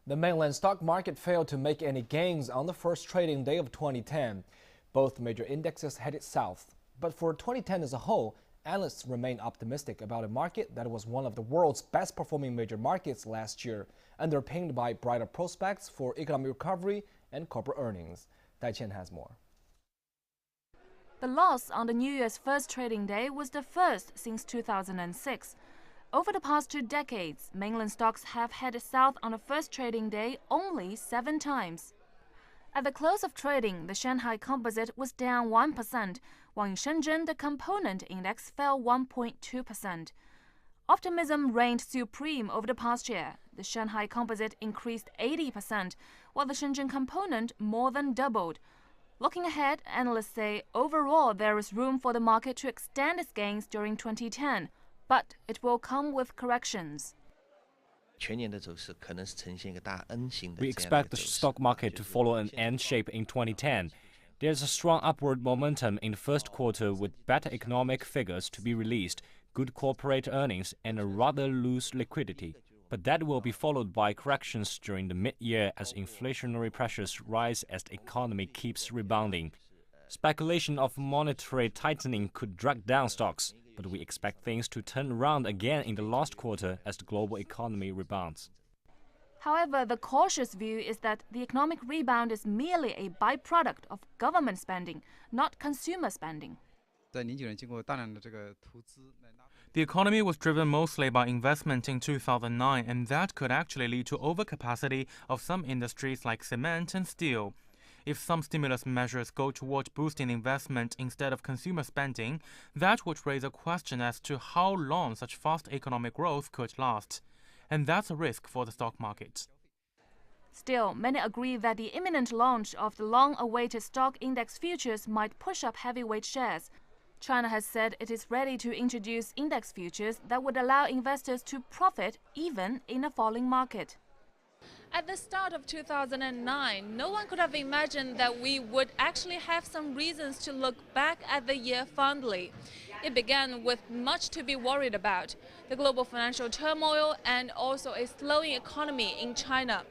The mainland stock market failed to make any gains on the first trading day of 2010. Both major indexes headed south. But for 2010 as a whole, analysts remain optimistic about a market that was one of the world's best performing major markets last year, underpinned by brighter prospects for economic recovery and corporate earnings. Dai Qian has more. The loss on the New Year's first trading day was the first since 2006. Over the past 2 decades, mainland stocks have headed south on the first trading day only 7 times. At the close of trading, the Shanghai Composite was down 1%, while in Shenzhen, the component index fell 1.2%. Optimism reigned supreme over the past year. The Shanghai Composite increased 80%, while the Shenzhen component more than doubled. Looking ahead, analysts say overall there is room for the market to extend its gains during 2010, but it will come with corrections. We expect the stock market to follow an N shape in 2010. There's a strong upward momentum in the first quarter with better economic figures to be released, good corporate earnings, and a rather loose liquidity. But that will be followed by corrections during the mid-year as inflationary pressures rise as the economy keeps rebounding. Speculation of monetary tightening could drag down stocks, but we expect things to turn around again in the last quarter as the global economy rebounds. However, the cautious view is that the economic rebound is merely a byproduct of government spending, not consumer spending. The economy was driven mostly by investment in 2009, and that could actually lead to overcapacity of some industries like cement and steel. If some stimulus measures go toward boosting investment instead of consumer spending, that would raise a question as to how long such fast economic growth could last. And that's a risk for the stock market. Still, many agree that the imminent launch of the long-awaited stock index futures might push up heavyweight shares. China has said it is ready to introduce index futures that would allow investors to profit even in a falling market. At the start of 2009, no one could have imagined that we would actually have some reasons to look back at the year fondly. It began with much to be worried about: the global financial turmoil and also a slowing economy in China.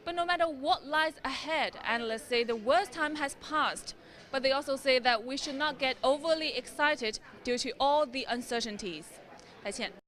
But no matter what lies ahead, analysts say the worst time has passed. But they also say that we should not get overly excited due to all the uncertainties. 来倩